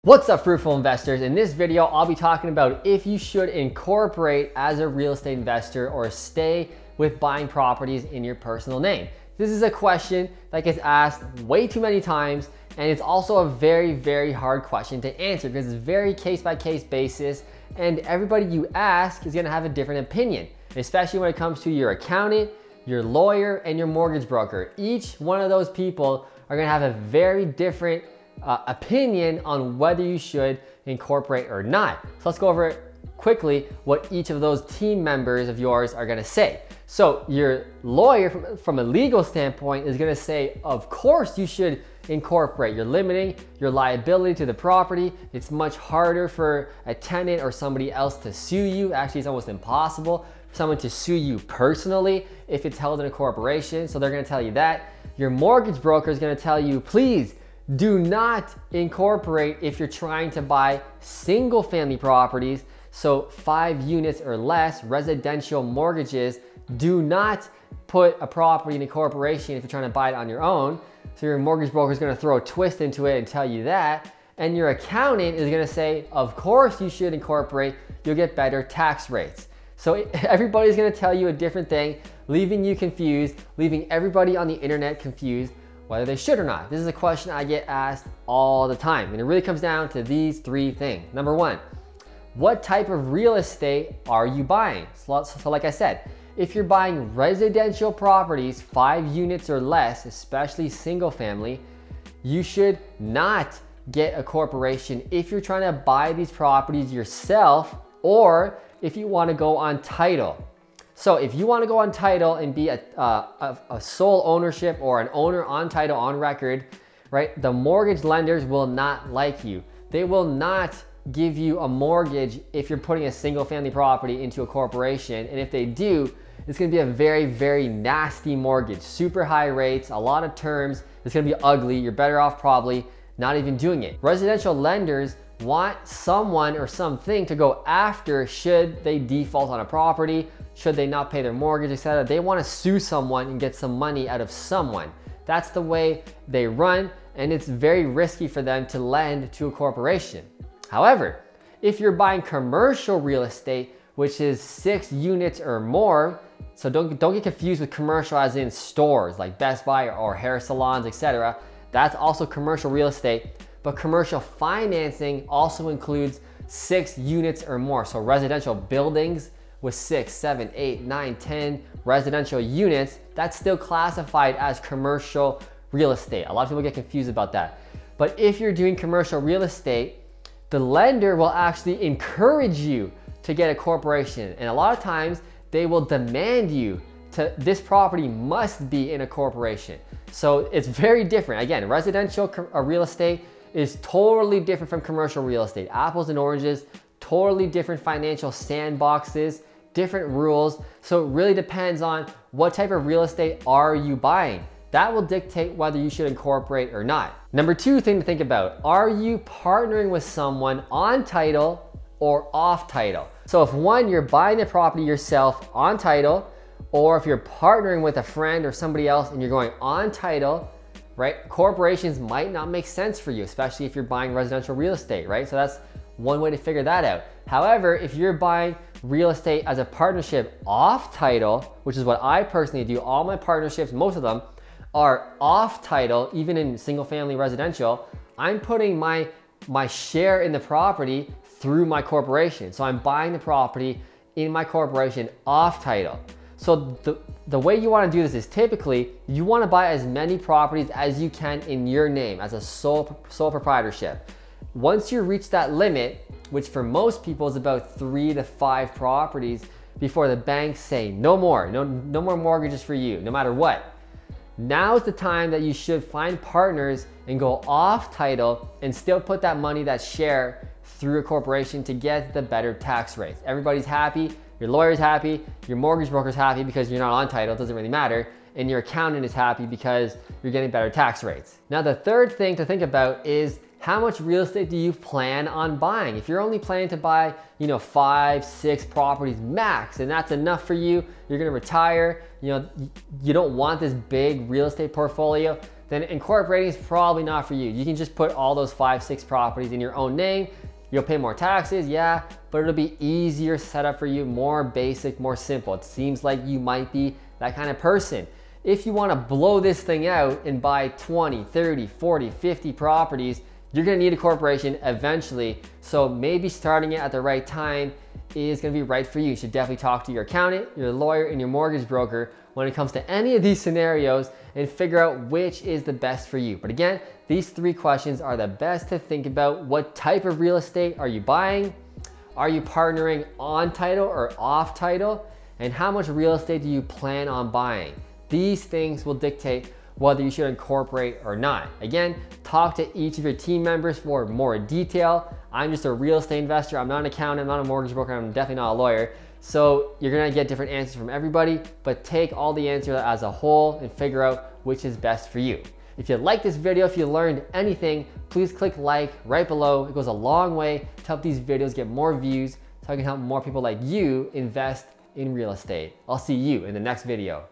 What's up, Fruitful investors? In this video, I'll be talking about if you should incorporate as a real estate investor or stay with buying properties in your personal name. This is a question that gets asked way too many times, and it's also a very hard question to answer because it's very case-by-case basis, and everybody you ask is gonna have a different opinion, especially when it comes to your accountant, your lawyer, and your mortgage broker. Each one of those people are gonna have a very different opinion on whether you should incorporate or not. So let's go over quickly what each of those team members of yours are gonna say. So your lawyer from a legal standpoint is gonna say, of course you should incorporate. You're limiting your liability to the property. It's much harder for a tenant or somebody else to sue you. Actually, it's almost impossible for someone to sue you personally if it's held in a corporation. So they're gonna tell you that. Your mortgage broker is gonna tell you, please do not incorporate if you're trying to buy single family properties. So 5 units or less, residential mortgages. Do not put a property in a corporation if you're trying to buy it on your own. So your mortgage broker is gonna throw a twist into it and tell you that. And your accountant is gonna say, of course you should incorporate, you'll get better tax rates. So everybody's gonna tell you a different thing, leaving you confused, leaving everybody on the internet confused whether they should or not. This is a question I get asked all the time, and it really comes down to these 3 things. Number 1, what type of real estate are you buying? So like I said, if you're buying residential properties, 5 units or less, especially single family, you should not get a corporation if you're trying to buy these properties yourself or if you want to go on title. So if you want to go on title and be a sole ownership or an owner on title on record, right? The mortgage lenders will not like you. They will not give you a mortgage if you're putting a single family property into a corporation. And if they do, it's going to be a very nasty mortgage, super high rates, a lot of terms. It's going to be ugly. You're better off probably not even doing it. Residential lenders want someone or something to go after should they default on a property, should they not pay their mortgage, etc. They want to sue someone and get some money out of someone. That's the way they run, and it's very risky for them to lend to a corporation. However, if you're buying commercial real estate, which is 6 units or more, so don't get confused with commercial as in stores like Best Buy or hair salons, etc. That's also commercial real estate, but commercial financing also includes 6 units or more. So residential buildings with 6, 7, 8, 9, 10 residential units, that's still classified as commercial real estate. A lot of people get confused about that. But if you're doing commercial real estate, the lender will actually encourage you to get a corporation. And a lot of times they will demand you to, this property must be in a corporation. So it's very different. Again, residential real estate is totally different from commercial real estate. Apples and oranges, totally different financial sandboxes, different rules. So it really depends on what type of real estate are you buying. That will dictate whether you should incorporate or not. Number 2 thing to think about, are you partnering with someone on title or off title? So if one, you're buying the property yourself on title, or if you're partnering with a friend or somebody else and you're going on title, right? Corporations might not make sense for you, especially if you're buying residential real estate, right? So that's one way to figure that out. However, if you're buying real estate as a partnership off title, which is what I personally do, all my partnerships, most of them are off title, even in single family residential, I'm putting my share in the property through my corporation. So I'm buying the property in my corporation off title. So the way you want to do this is typically you want to buy as many properties as you can in your name as a sole proprietorship. Once you reach that limit, which for most people is about 3 to 5 properties before the banks say no more mortgages for you, no matter what. Now is the time that you should find partners and go off title and still put that money, that share, through a corporation to get the better tax rates. Everybody's happy, your lawyer's happy, your mortgage broker's happy because you're not on title, it doesn't really matter, and your accountant is happy because you're getting better tax rates. Now the third thing to think about is how much real estate do you plan on buying? If you're only planning to buy, 5, 6 properties max, and that's enough for you, you're gonna retire, you don't want this big real estate portfolio, then incorporating is probably not for you. You can just put all those 5, 6 properties in your own name. You'll pay more taxes, yeah, but it'll be easier setup for you, more basic, more simple. It seems like you might be that kind of person. If you want to blow this thing out and buy 20, 30, 40, 50 properties, you're going to need a corporation eventually. So maybe starting it at the right time is going to be right for you. You should definitely talk to your accountant, your lawyer, and your mortgage broker when it comes to any of these scenarios and figure out which is the best for you. But again, these 3 questions are the best to think about. What type of real estate are you buying? Are you partnering on title or off title? And how much real estate do you plan on buying? These things will dictate whether you should incorporate or not. Again, talk to each of your team members for more detail. I'm just a real estate investor. I'm not an accountant, I'm not a mortgage broker, I'm definitely not a lawyer. So you're gonna get different answers from everybody, but take all the answers as a whole and figure out which is best for you. If you like this video, if you learned anything, please click like right below. It goes a long way to help these videos get more views so I can help more people like you invest in real estate. I'll see you in the next video.